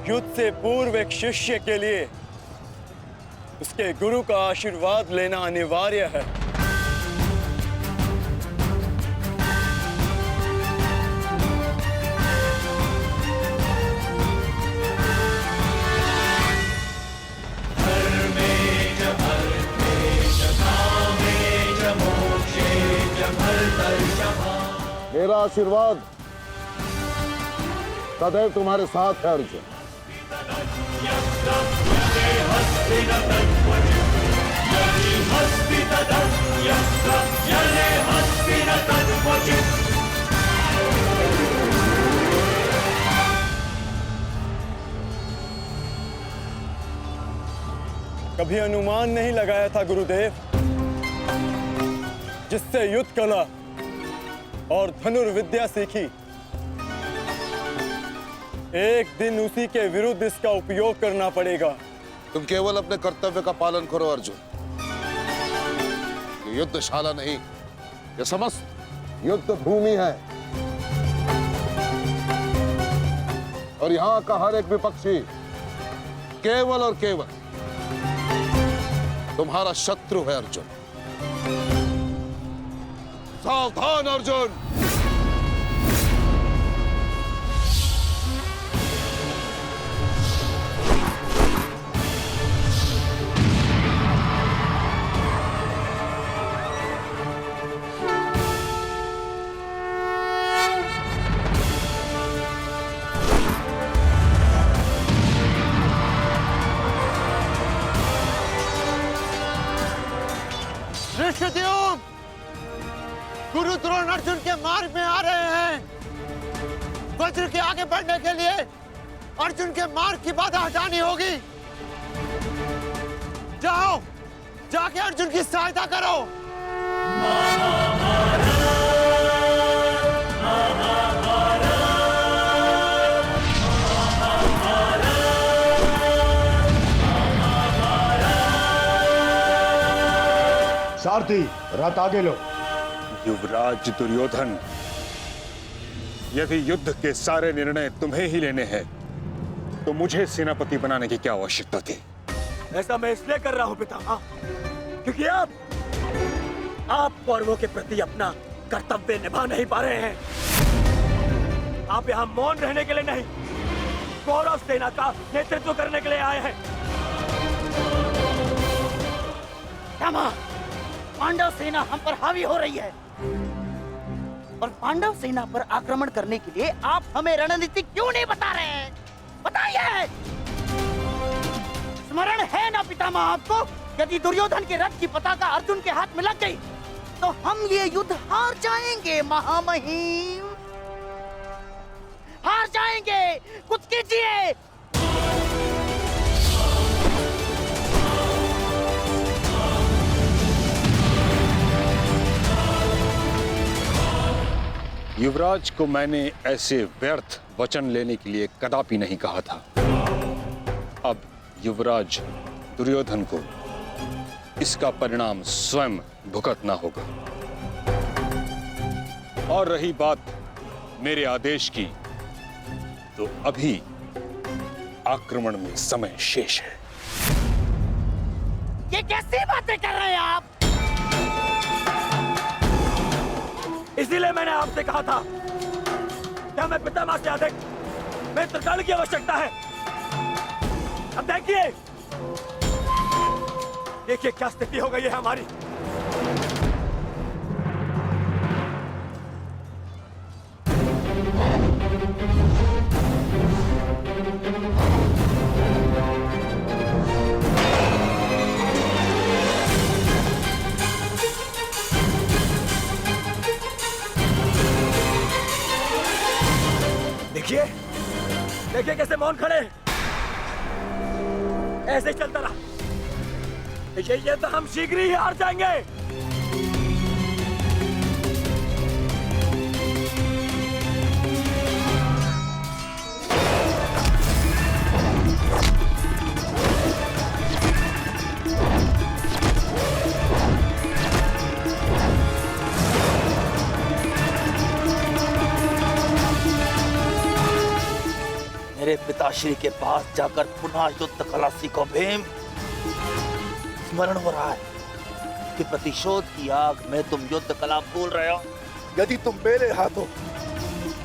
युद्ध से पूर्व एक शिष्य के लिए उसके गुरु का आशीर्वाद लेना अनिवार्य है। मेरा आशीर्वाद सदैव तुम्हारे साथ है अर्जुन। कभी अनुमान नहीं लगाया था गुरुदेव, जिससे युद्ध कला और धनुर्विद्या सीखी, एक दिन उसी के विरुद्ध इसका उपयोग करना पड़ेगा। तुम केवल अपने कर्तव्य का पालन करो अर्जुन। ये युद्धशाला नहीं, ये समस्त युद्ध भूमि है और यहाँ का हर एक विपक्षी केवल और केवल तुम्हारा शत्रु है अर्जुन। सावधान अर्जुन। ऋषिद्युम्न, गुरु द्रोण अर्जुन के मार्ग में आ रहे हैं। वज्र के आगे बढ़ने के लिए अर्जुन के मार्ग की बाधा हटानी होगी। जाओ, जाके अर्जुन की सहायता करो। सारथी, रथ आगे लो। युवराज दुर्योधन, यदि युद्ध के सारे निर्णय तुम्हें ही लेने हैं तो मुझे सेनापति बनाने की क्या आवश्यकता थी? ऐसा मैं इसलिए कर रहा हूं पितामह, क्योंकि आप कौरवों के प्रति अपना कर्तव्य निभा नहीं पा रहे हैं। आप यहाँ मौन रहने के लिए नहीं, कौरव सेना का नेतृत्व करने के लिए आए हैं। पांडव सेना हम पर हावी हो रही है और पांडव सेना पर आक्रमण करने के लिए आप हमें रणनीति क्यों नहीं बता रहे हैं? बताइए। स्मरण है ना पितामह आपको, यदि दुर्योधन के रथ की पताका अर्जुन के हाथ में लग गई तो हम ये युद्ध हार जाएंगे महामहिम, हार जाएंगे। कुछ कीजिए। युवराज को मैंने ऐसे व्यर्थ वचन लेने के लिए कदापि नहीं कहा था। अब युवराज दुर्योधन को इसका परिणाम स्वयं भुगतना होगा। और रही बात मेरे आदेश की, तो अभी आक्रमण में समय शेष है। ये कैसी बातें कर रहे हैं आप? इसीलिए मैंने आपसे कहा था कि हमें पितामह से अधिक मित्रकाल की आवश्यकता है। अब देखिए क्या स्थिति हो गई है हमारी। देखिए कैसे मौन खड़े, ऐसे ही चलता रहा ये तो हम शीघ्र ही हार जाएंगे। मेरे पिता धृतराष्ट्र के पास जाकर पुनः युद्ध कला सीखो भीम। स्मरण हो रहा है कि प्रतिशोध की आग में तुम युद्ध कला भूल रहे हो। यदि तुम मेरे हाथों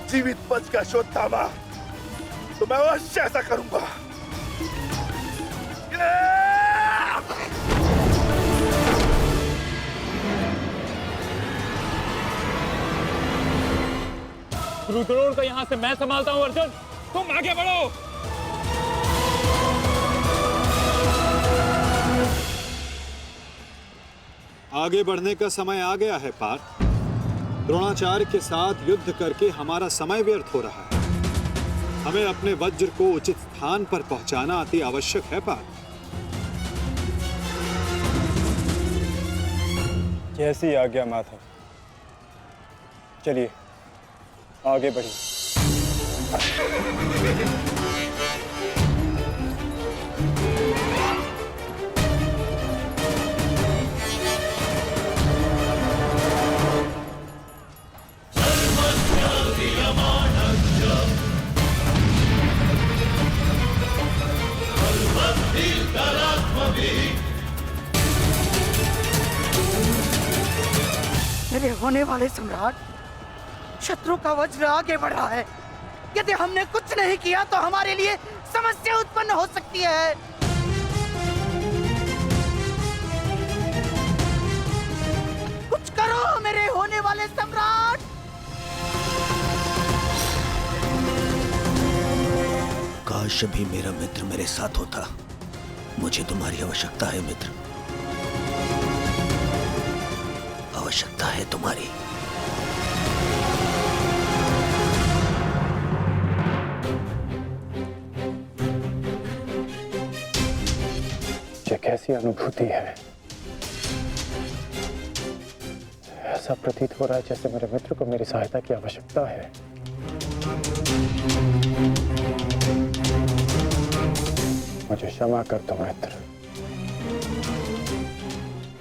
जीवित बच का शोध थामा तो मैं अवश्य ऐसा करूंगा। गुरुद्रोण को यहाँ से मैं संभालता हूँ। अर्जुन, तुम आगे बढ़ो। आगे बढ़ने का समय आ गया है पार्थ। द्रोणाचार्य के साथ युद्ध करके हमारा समय व्यर्थ हो रहा है। हमें अपने वज्र को उचित स्थान पर पहुंचाना अति आवश्यक है पार्थ। जैसी आज्ञा माधव। चलिए आगे बढ़िए। मेरे होने वाले सम्राट, शत्रु का वज्र आगे बढ़ रहा है। यदि हमने कुछ नहीं किया तो हमारे लिए समस्या उत्पन्न हो सकती है। कुछ करो मेरे होने वाले सम्राट। काश भी मेरा मित्र मेरे साथ होता। मुझे तुम्हारी आवश्यकता है मित्र, आवश्यकता है तुम्हारी। ये कैसी अनुभूति है? ऐसा प्रतीत हो रहा है जैसे मेरे मित्र को मेरी सहायता की आवश्यकता है। मुझे क्षमा कर दो मित्र।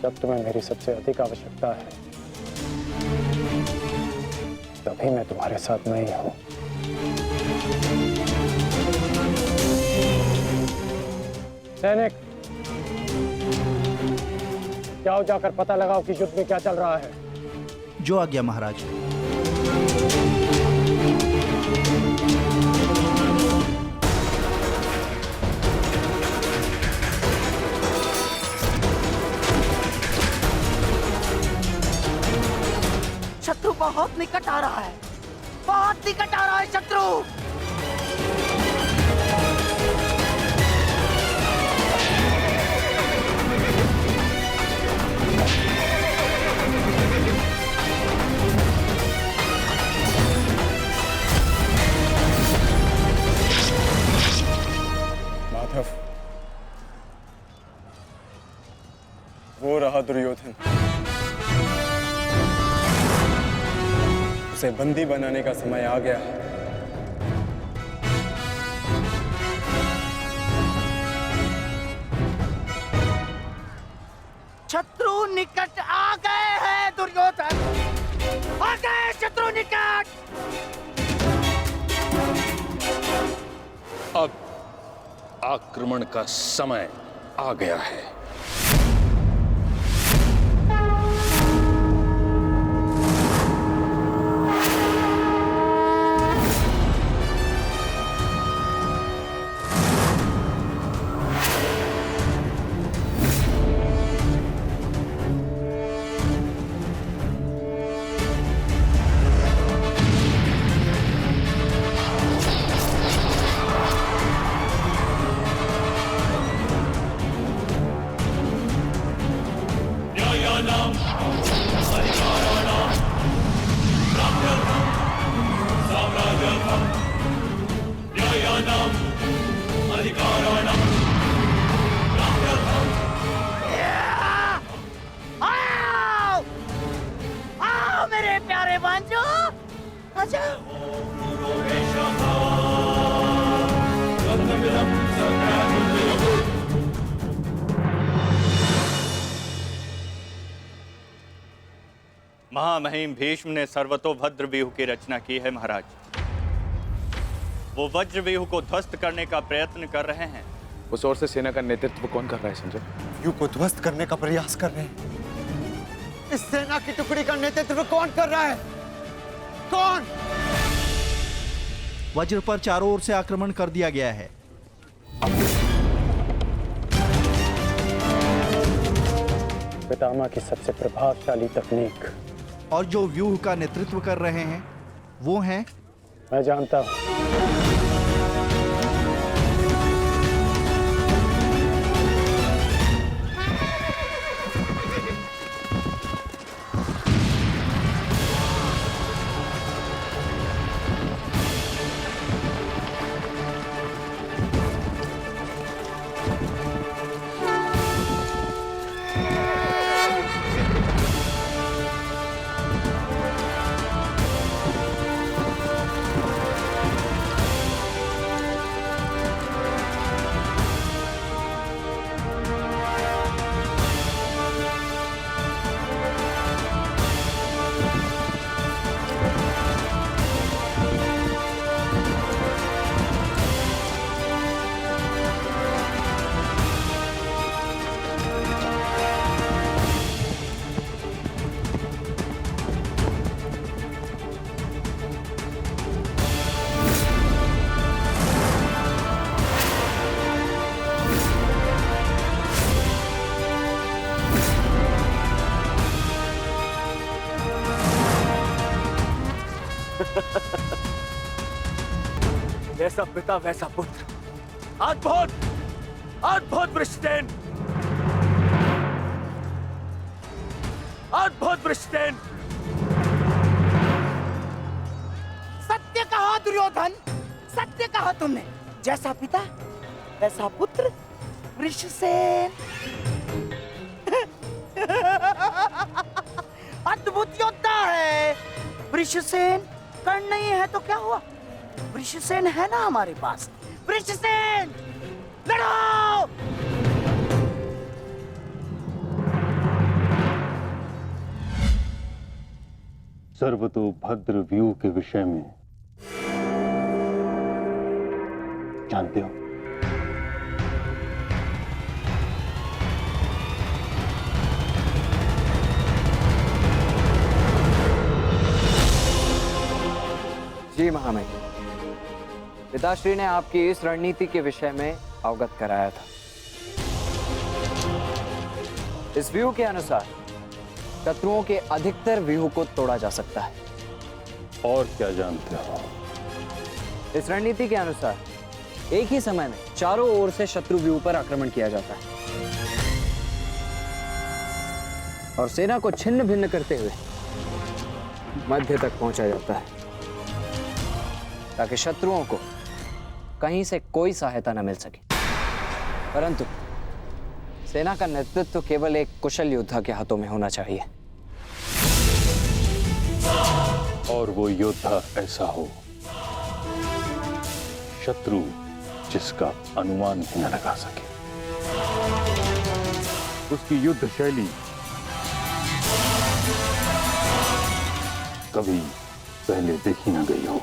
जब तुम्हें मेरी सबसे अधिक आवश्यकता है तभी मैं तुम्हारे साथ नहीं हूं। सैनिक, जाओ जाकर पता लगाओ कि युद्ध में क्या चल रहा है। जो आज्ञा महाराज। शत्रु बहुत निकट आ रहा है, बहुत निकट आ रहा है शत्रु। माधव, वो रहा दुर्योधन। उसे बंदी बनाने का समय आ गया है। शत्रु निकट आ गए हैं दुर्योधन, आ गए शत्रु निकट। अब आक्रमण का समय आ गया है। आओ, आओ मेरे प्यारे बांजो, आजा। महामहिम भीष्म ने सर्वतोभद्र व्यूह की रचना की है महाराज। वो वज्रव्यूह को ध्वस्त करने का प्रयत्न कर रहे हैं। उस ओर से सेना का नेतृत्व कौन कर रहा है संजय? यू को ध्वस्त करने का प्रयास कर रहे हैं। इस सेना की टुकड़ी का नेतृत्व कौन कर रहा है? कौन? वज्र पर चारों ओर से आक्रमण कर दिया गया है। पितामह की सबसे प्रभावशाली तकनीक। और जो व्यूह का नेतृत्व कर रहे हैं वो हैं, मैं जानता हूं। जैसा पिता वैसा पुत्र। अद्भुत वृषसेन, अद्भुत वृषसेन। सत्य कहा दुर्योधन, सत्य कहा तुमने। जैसा पिता वैसा पुत्र वृषसेन। अद्भुत योद्धा है वृषसेन। कर्ण नहीं है तो क्या हुआ, वृषसेन है ना हमारे पास। वृषसेन लड़ो। सर्वतोभद्र व्यूह के विषय में जानते हो? जी महामहिम, पिताश्री ने आपकी इस रणनीति के विषय में अवगत कराया था। इस व्यूह के अनुसार शत्रुओं के अधिकतर व्यूह को तोड़ा जा सकता है। और क्या जानते हो? इस रणनीति के अनुसार एक ही समय में चारों ओर से शत्रु व्यूह पर आक्रमण किया जाता है और सेना को छिन्न भिन्न करते हुए मध्य तक पहुंचा जाता है ताकि शत्रुओं को कहीं से कोई सहायता न मिल सके। परंतु सेना का नेतृत्व केवल एक कुशल योद्धा के हाथों में होना चाहिए। और वो योद्धा ऐसा हो शत्रु जिसका अनुमान भी न लगा सके। उसकी युद्ध शैली कभी पहले देखी न गई हो।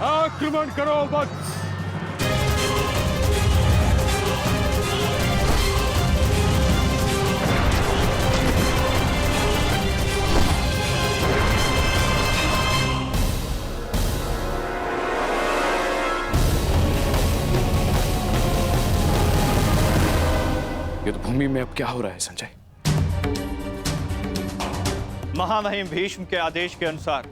आक्रमण करो वत्स। युद्ध भूमि में अब क्या हो रहा है संजय? महामहिम भीष्म के आदेश के अनुसार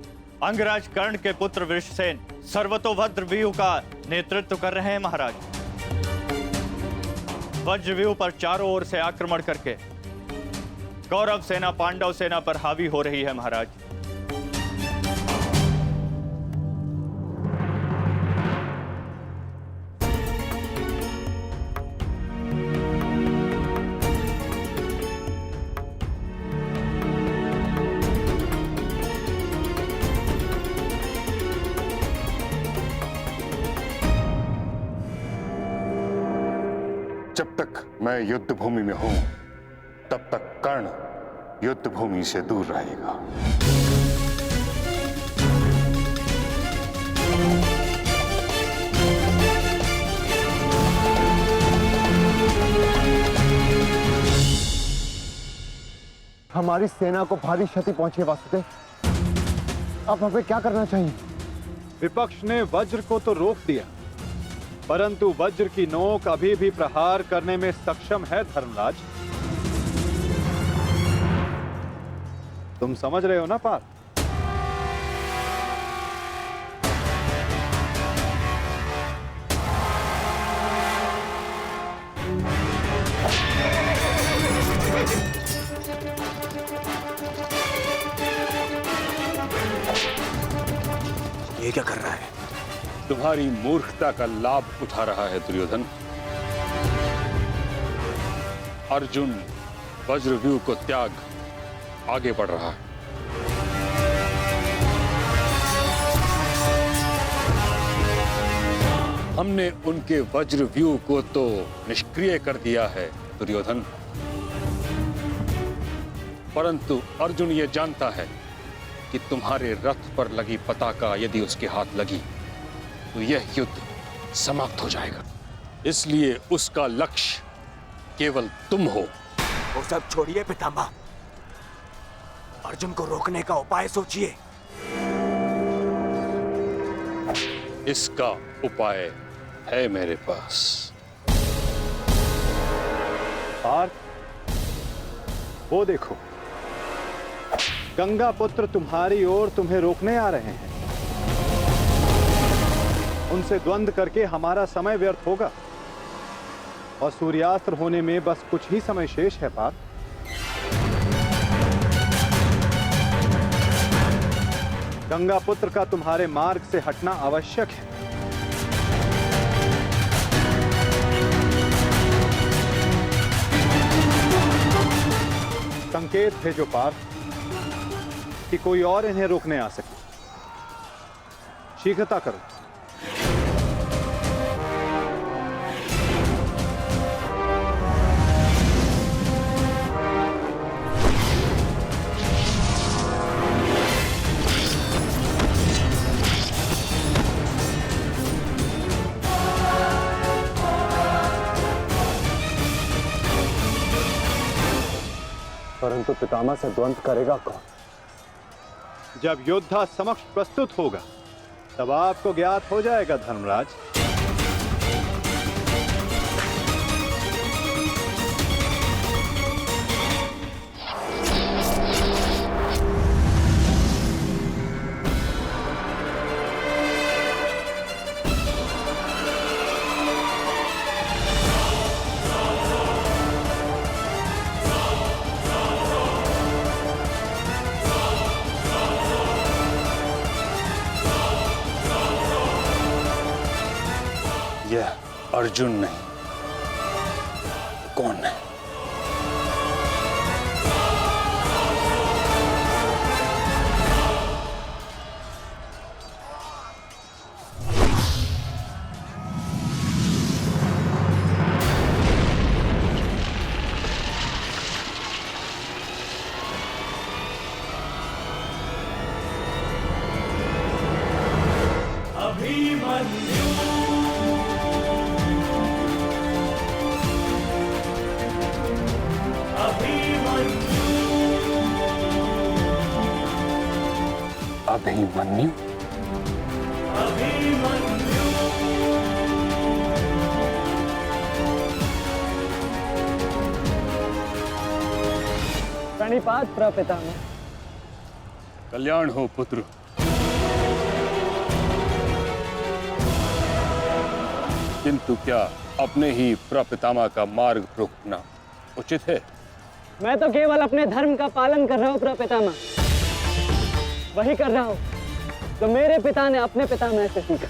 अंगराज कर्ण के पुत्र वृषसेन सर्वतोभद्र व्यूह का नेतृत्व कर रहे हैं महाराज। वज्र व्यूह पर चारों ओर से आक्रमण करके कौरव सेना पांडव सेना पर हावी हो रही है महाराज। तक मैं युद्ध भूमि में हूं, तब तक कर्ण युद्ध भूमि से दूर रहेगा। हमारी सेना को भारी क्षति पहुंची है वासुदेव। अब हमें क्या करना चाहिए? विपक्ष ने वज्र को तो रोक दिया, परंतु वज्र की नोक अभी भी प्रहार करने में सक्षम है धर्मराज। तुम समझ रहे हो ना पार्थ? ये क्या कर रहा है? तुम्हारी मूर्खता का लाभ उठा रहा है दुर्योधन। अर्जुन वज्रव्यूह को त्याग आगे बढ़ रहा है। हमने उनके वज्रव्यूह को तो निष्क्रिय कर दिया है दुर्योधन, परंतु अर्जुन ये जानता है कि तुम्हारे रथ पर लगी पताका यदि उसके हाथ लगी तो यह युद्ध समाप्त हो जाएगा। इसलिए उसका लक्ष्य केवल तुम हो। वो सब छोड़िए पितामह, अर्जुन को रोकने का उपाय सोचिए। इसका उपाय है मेरे पास। पार्थ, वो देखो, गंगा पुत्र तुम्हारी ओर तुम्हें रोकने आ रहे हैं। उनसे द्वंद्व करके हमारा समय व्यर्थ होगा और सूर्यास्त्र होने में बस कुछ ही समय शेष है पार्थ। गंगा पुत्र का तुम्हारे मार्ग से हटना आवश्यक है। संकेत भेजो पार्थ कि कोई और इन्हें रोकने आ सके। शीघ्रता करो। परंतु पितामह से द्वंद्व करेगा कौन? जब योद्धा समक्ष प्रस्तुत होगा तब आपको ज्ञात हो जाएगा धर्मराज। यह अर्जुन नहीं, कौन है? अभिमन्यु? प्रणिपात प्रपितामह। कल्याण हो पुत्र। किंतु क्या अपने ही प्रपितामह का मार्ग रोकना उचित है? मैं तो केवल अपने धर्म का पालन कर रहा हूँ प्रपितामह। वही कर रहा हूँ जो मेरे पिता ने अपने पितामह से सीखा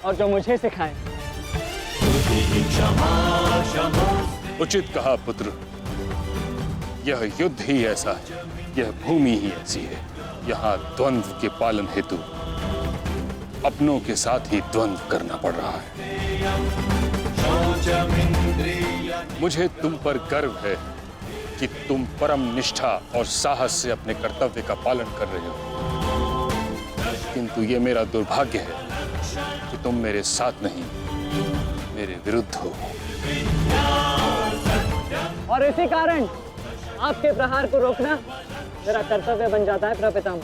और जो मुझे सिखाए। उचित कहा पुत्र। यह युद्ध ही ऐसा है, यह भूमि ही ऐसी है। यहाँ द्वंद्व के पालन हेतु अपनों के साथ ही द्वंद्व करना पड़ रहा है। मुझे तुम पर गर्व है कि तुम परम निष्ठा और साहस से अपने कर्तव्य का पालन कर रहे हो, किंतु ये मेरा दुर्भाग्य है कि तुम मेरे साथ नहीं, मेरे विरुद्ध हो। और इसी कारण आपके प्रहार को रोकना मेरा कर्तव्य बन जाता है प्रपितामह।